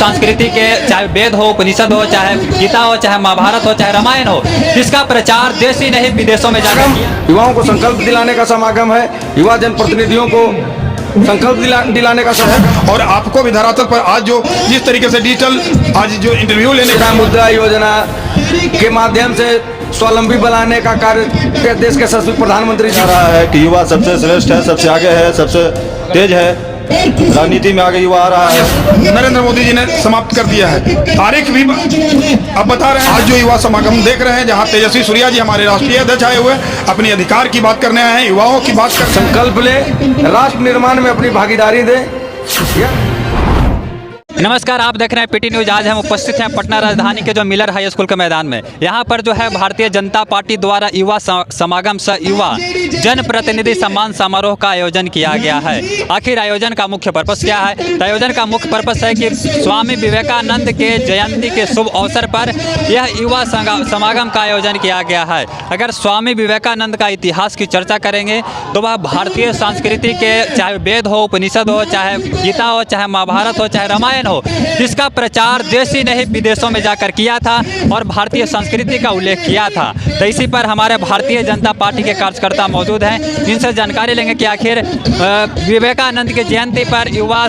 संस्कृति के, चाहे वेद हो, उपनिषद हो, चाहे गीता हो, चाहे महाभारत हो, चाहे रामायण हो, जिसका प्रचार देश ही नहीं विदेशों में जाकर किया। युवाओं को संकल्प दिलाने का समागम है, युवा जनप्रतिनिधियों को संकल्प दिलाने का समय है। और आपको भी धरातल पर आज जो जिस तरीके से डिजिटल आज जो इंटरव्यू लेने का मुद्रा योजना के माध्यम से स्वावलंबी बनाने का कार्य देश के यशस्वी प्रधानमंत्री जी रहा है कि युवा सबसे श्रेष्ठ है, सबसे आगे है, सबसे तेज है, राजनीति में आगे युवा आ रहा है। नरेंद्र मोदी जी ने समाप्त कर दिया है। तारीख भी अब बता रहे हैं। आज जो युवा समागम देख रहे हैं, जहां तेजस्वी सूर्या जी हमारे राष्ट्रीय अध्यक्ष आए हुए अपने अधिकार की बात करने आए हैं, युवाओं की बात कर संकल्प ले, राष्ट्र निर्माण में अपनी भागीदारी दे। नमस्कार, आप देख रहे हैं पीटी न्यूज। आज हम उपस्थित हैं पटना राजधानी के जो मिलर हाई स्कूल के मैदान में। यहाँ पर जो है भारतीय जनता पार्टी द्वारा युवा समागम सह युवा जनप्रतिनिधि सम्मान समारोह का आयोजन किया गया है। आखिर आयोजन का मुख्य पर्पस क्या है? तो आयोजन का मुख्य पर्पस है कि स्वामी विवेकानंद के जयंती के शुभ अवसर पर यह युवा समागम का आयोजन किया गया है। अगर स्वामी विवेकानंद का इतिहास की चर्चा करेंगे तो वह भारतीय संस्कृति के, चाहे वेद हो, उपनिषद हो, चाहे गीता हो, चाहे महाभारत हो, चाहे रामायण हो, जिसका प्रचार देश ही नहीं विदेशों में जाकर किया था और भारतीय संस्कृति का उल्लेख किया था। तो इसी पर हमारे भारतीय जनता पार्टी के कार्यकर्ता मौजूद हैं, जिनसे जानकारी लेंगे कि आखिर विवेकानंद की जयंती पर युवा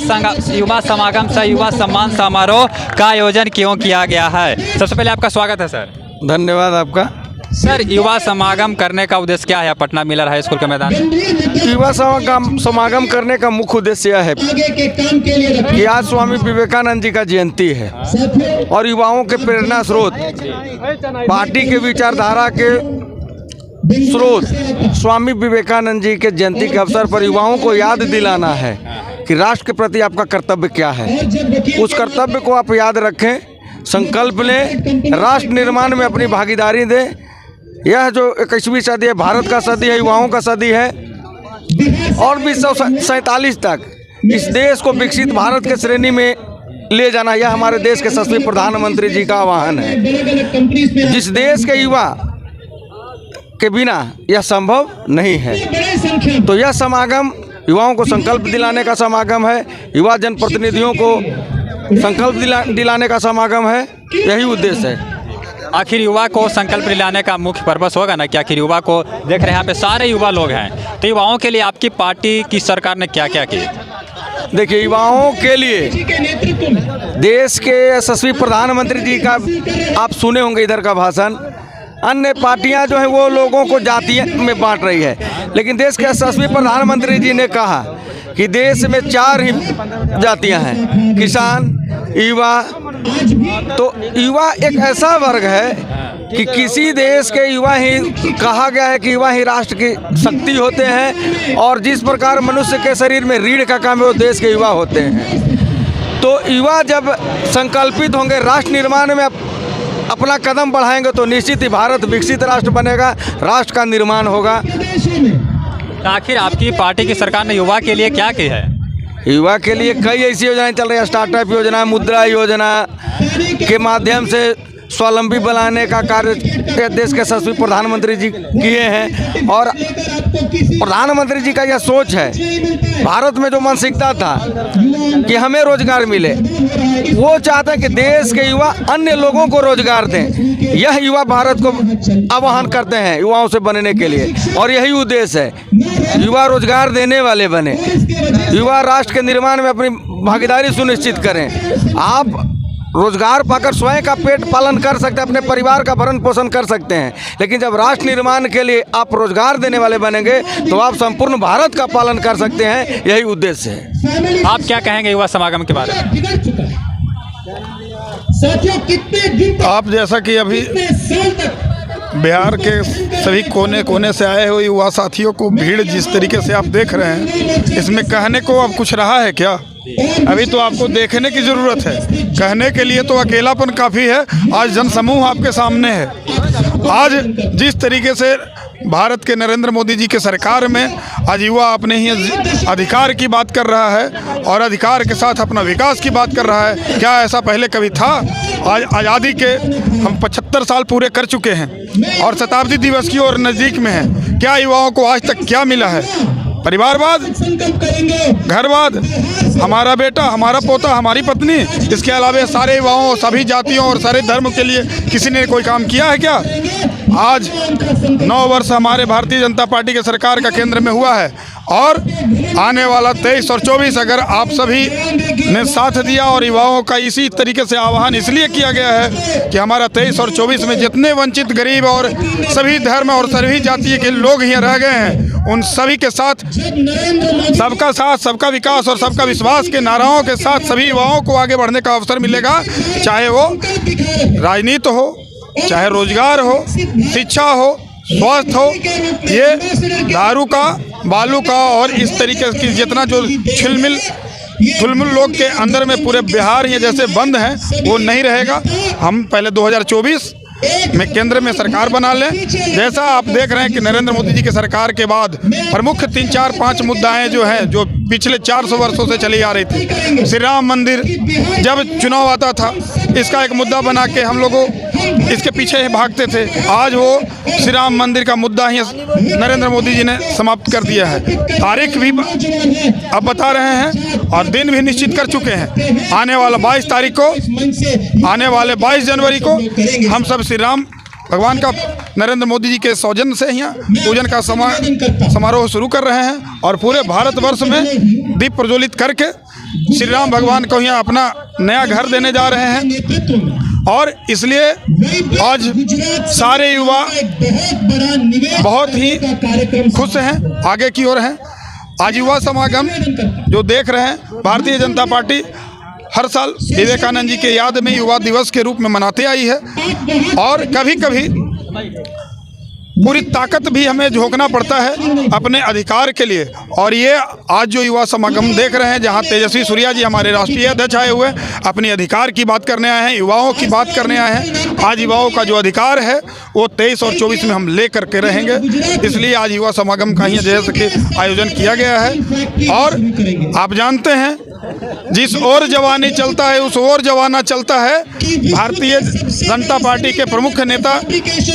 समागम सह युवा सम्मान समारोह का आयोजन क्यों किया गया है। सबसे पहले आपका स्वागत है सर। धन्यवाद आपका। सर, युवा समागम करने का उद्देश्य क्या है पटना मिलर हाई स्कूल के मैदान में? युवा समागम करने का मुख्य उद्देश्य यह है कि आज स्वामी विवेकानंद जी का जयंती है और युवाओं के प्रेरणा स्रोत, पार्टी के विचारधारा के स्रोत स्वामी विवेकानंद जी के जयंती के अवसर पर युवाओं को याद दिलाना है कि राष्ट्र के प्रति आपका कर्तव्य क्या है। उस कर्तव्य को आप याद रखें, संकल्प लें, राष्ट्र निर्माण में अपनी भागीदारी दें। यह जो 21वीं सदी है, भारत का सदी है, युवाओं का सदी है और 2047 तक इस देश को विकसित भारत के श्रेणी में ले जाना, यह हमारे देश के यशस्वी प्रधानमंत्री जी का आह्वान है। जिस देश के युवा के बिना यह संभव नहीं है। तो यह समागम युवाओं को संकल्प दिलाने का समागम है, युवा जनप्रतिनिधियों को संकल्प दिलाने का समागम है, यही उद्देश्य है। आखिर युवा को संकल्प दिलाने का मुख्य पर्पस होगा ना कि आखिर युवा को देख रहे हैं, यहाँ पे सारे युवा लोग हैं, तो युवाओं के लिए आपकी पार्टी की सरकार ने क्या क्या किया? देखिए, युवाओं के लिए देश के यशस्वी प्रधानमंत्री जी का आप सुने होंगे इधर का भाषण। अन्य पार्टियां जो है वो लोगों को जातियों में बांट रही है, लेकिन देश के यशस्वी प्रधानमंत्री जी ने कहा कि देश में 4 ही जातियां हैं, किसान, युवा। तो युवा एक ऐसा वर्ग है कि किसी देश के युवा ही, कहा गया है कि युवा ही राष्ट्र की शक्ति होते हैं और जिस प्रकार मनुष्य के शरीर में रीढ़ का काम है वो देश के युवा होते हैं। तो युवा जब संकल्पित होंगे, राष्ट्र निर्माण में अपना कदम बढ़ाएंगे तो निश्चित ही भारत विकसित राष्ट्र बनेगा, राष्ट्र का निर्माण होगा। आखिर आपकी पार्टी की सरकार ने युवा के लिए क्या किया है? युवा के लिए कई ऐसी योजनाएं चल रही है, स्टार्टअप योजना, मुद्रा योजना के माध्यम से स्वावलंबी बनाने का कार्य देश के यशस्वी प्रधानमंत्री जी किए हैं। और प्रधानमंत्री जी का यह सोच है, भारत में जो मानसिकता था कि हमें रोजगार मिले, वो चाहते हैं कि देश के युवा अन्य लोगों को रोजगार दें। यह युवा भारत को आह्वान करते हैं युवाओं से बनने के लिए, और यही उद्देश्य है, युवा रोजगार देने वाले बने, युवा राष्ट्र के निर्माण में अपनी भागीदारी सुनिश्चित करें। आप रोजगार पाकर स्वयं का पेट पालन कर सकते हैं, अपने परिवार का भरण पोषण कर सकते हैं, लेकिन जब राष्ट्र निर्माण के लिए आप रोजगार देने वाले बनेंगे तो आप संपूर्ण भारत का पालन कर सकते हैं, यही उद्देश्य है। आप क्या कहेंगे युवा समागम के बारे में? आप जैसा कि अभी बिहार के सभी कोने कोने से आए हुए युवा साथियों को भीड़ जिस तरीके से आप देख रहे हैं, इसमें कहने को अब कुछ रहा है क्या? अभी तो आपको देखने की ज़रूरत है, कहने के लिए तो अकेलापन काफ़ी है। आज जनसमूह आपके सामने है। आज जिस तरीके से भारत के नरेंद्र मोदी जी के सरकार में आज युवा अपने ही अधिकार की बात कर रहा है और अधिकार के साथ अपना विकास की बात कर रहा है। क्या ऐसा पहले कभी था? आज आज़ादी के हम 75 साल पूरे कर चुके हैं और शताब्दी दिवस की ओर नज़दीक में है। क्या युवाओं को आज तक क्या मिला है? परिवारवाद, घरवाद, हमारा बेटा, हमारा पोता, हमारी पत्नी, इसके अलावा सारे युवाओं, सभी जातियों और सारे धर्म के लिए किसी ने कोई काम किया है क्या? आज 9 वर्ष हमारे भारतीय जनता पार्टी के सरकार का केंद्र में हुआ है और आने वाला 23 और 24 अगर आप सभी ने साथ दिया और युवाओं का इसी तरीके से आह्वान इसलिए किया गया है कि हमारा 23 और 24 में जितने वंचित, गरीब और सभी धर्म और सभी जाति के लोग यहाँ रह गए हैं, उन सभी के साथ सबका विकास और सबका विश्वास के नाराओं के साथ सभी युवाओं को आगे बढ़ने का अवसर मिलेगा, चाहे वो राजनीति हो, चाहे रोजगार हो, शिक्षा हो, स्वास्थ्य हो। ये दारू का, बालू का और इस तरीके की जितना जो थुलमुल लोग के अंदर में पूरे बिहार ये जैसे बंद हैं वो नहीं रहेगा। हम पहले 2024 में केंद्र में सरकार बना लें। जैसा आप देख रहे हैं कि नरेंद्र मोदी जी की सरकार के बाद प्रमुख 3, 4, 5 मुद्दाएं जो हैं, जो पिछले 400 वर्षों से चली आ रही थी। श्री राम मंदिर जब चुनाव आता था, इसका एक मुद्दा बना के हम लोगों इसके पीछे ही भागते थे। आज वो श्री राम मंदिर का मुद्दा ही नरेंद्र मोदी जी ने समाप्त कर दिया है। तारीख भी अब बता रहे हैं और दिन भी निश्चित कर चुके हैं। आने वाला 22 तारीख को, आने वाले 22 जनवरी को हम सब श्री राम भगवान का, नरेंद्र मोदी जी के सौजन्य से यहाँ पूजन का समारोह शुरू कर रहे हैं और पूरे भारतवर्ष में दीप प्रज्वलित करके श्री राम भगवान को यहाँ अपना नया घर देने जा रहे हैं। और इसलिए आज सारे युवा बहुत ही खुश हैं, आगे की ओर हैं। आज युवा समागम जो देख रहे हैं, भारतीय जनता पार्टी हर साल विवेकानंद जी के याद में युवा दिवस के रूप में मनाते आई है और कभी कभी पूरी ताकत भी हमें झोंकना पड़ता है अपने अधिकार के लिए। और ये आज जो युवा समागम देख रहे हैं, जहां तेजस्वी सूर्या जी हमारे राष्ट्रीय अध्यक्ष आए हुए अपने अधिकार की बात करने आए हैं, युवाओं की बात करने आए हैं। आज युवाओं का जो अधिकार है वो 23 और 24 में हम ले करके रहेंगे। इसलिए आज युवा समागम का ही जैसे कि आयोजन किया गया है। और आप जानते हैं, जिस ओर जवानी चलता है उस ओर जवाना चलता है। भारतीय जनता पार्टी के प्रमुख नेता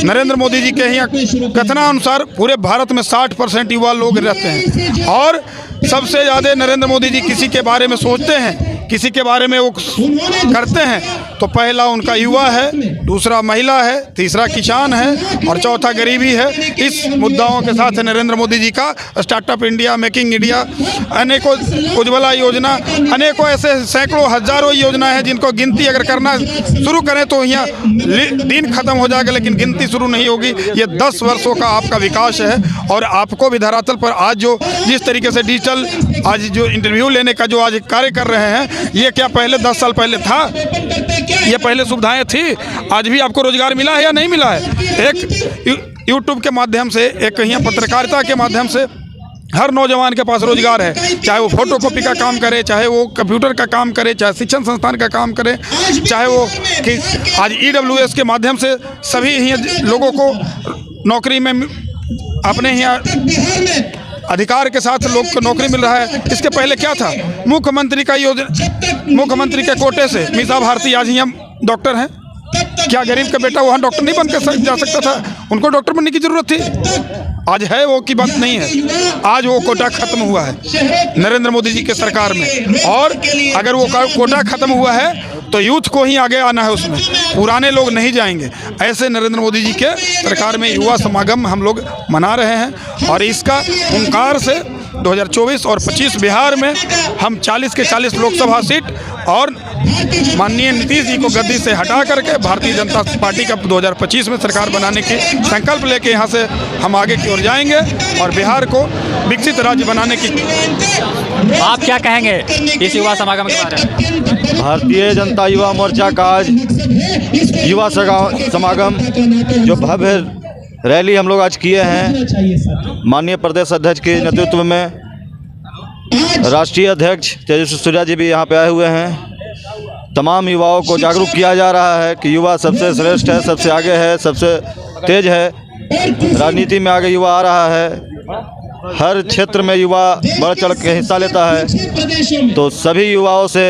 नरेंद्र मोदी जी के यहाँ कथनानुसार पूरे भारत में 60% युवा लोग रहते हैं और सबसे ज़्यादा नरेंद्र मोदी जी किसी के बारे में सोचते हैं, किसी के बारे में वो करते हैं तो पहला उनका युवा है, दूसरा महिला है, तीसरा किसान है और चौथा गरीबी है। इस मुद्दाओं के साथ नरेंद्र मोदी जी का स्टार्टअप इंडिया, मेकिंग इंडिया, अनेकों उज्ज्वला योजना, अनेकों ऐसे सैकड़ों हजारों योजना है जिनको गिनती अगर करना शुरू करें तो यहाँ दिन खत्म हो जाएगा, लेकिन गिनती शुरू नहीं होगी। ये 10 वर्षों का आपका विकास है और आपको भी धरातल पर आज जो जिस तरीके से डिजिटल आज जो इंटरव्यू लेने का जो आज कार्य कर रहे हैं, ये क्या पहले 10 साल पहले था? ये पहले सुविधाएं थी? आज भी आपको रोजगार मिला है या नहीं मिला है? एक यूट्यूब के माध्यम से, एक यहाँ पत्रकारिता के माध्यम से हर नौजवान के पास रोजगार है, चाहे वो फोटोकॉपी का काम करे, चाहे वो कंप्यूटर का काम करे, चाहे शिक्षण संस्थान का काम करे, चाहे वो कि आज EWS के माध्यम से सभी यहाँ लोगों को नौकरी में अपने यहाँ अधिकार के साथ लोग को नौकरी मिल रहा है। इसके पहले क्या था? मुख्यमंत्री का योजना, मुख्यमंत्री के कोटे से मीसा भारती आज यहाँ डॉक्टर हैं। क्या गरीब का बेटा वहाँ डॉक्टर नहीं बन कर जा सकता था? उनको डॉक्टर बनने की जरूरत थी? आज है वो की बात नहीं है। आज वो कोटा खत्म हुआ है नरेंद्र मोदी जी के सरकार में, और अगर वो कोटा खत्म हुआ है तो यूथ को ही आगे आना है, उसमें पुराने लोग नहीं जाएंगे। ऐसे नरेंद्र मोदी जी के सरकार में युवा समागम हम लोग मना रहे हैं और इसका हुंकार से 2024 और 25 बिहार में हम 40 के 40 लोकसभा सीट और माननीय नीतीश जी को गद्दी से हटा करके भारतीय जनता पार्टी का 2025 में सरकार बनाने की संकल्प लेके यहाँ से हम आगे की ओर जाएंगे और बिहार को विकसित राज्य बनाने की। आप क्या कहेंगे इस युवा समागम के बारे में? भारतीय जनता युवा मोर्चा का आज युवा समागम जो भव्य रैली हम लोग आज किए हैं, माननीय प्रदेश अध्यक्ष के नेतृत्व में राष्ट्रीय अध्यक्ष तेजस्वी सूर्या जी भी यहाँ पे आए हुए हैं। तमाम युवाओं को जागरूक किया जा रहा है कि युवा सबसे श्रेष्ठ है, सबसे आगे है, सबसे तेज है। राजनीति में आगे युवा आ रहा है, हर क्षेत्र में युवा बढ़ चढ़ के हिस्सा लेता है। तो सभी युवाओं से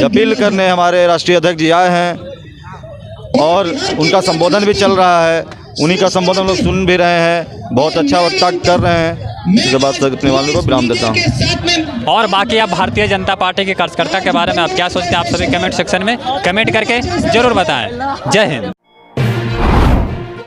अपील करने हमारे राष्ट्रीय अध्यक्ष जी आए हैं और उनका संबोधन भी चल रहा है। उन्हीं का संबोधन हम लोग सुन भी रहे हैं, बहुत अच्छा वक्ता कर रहे हैं। इसके बाद से अपने वालों को विराम देता हूँ। और बाकी आप भारतीय जनता पार्टी के कार्यकर्ता के बारे में आप क्या सोचते हैं, आप सभी कमेंट सेक्शन में कमेंट करके जरूर बताएं। जय हिंद।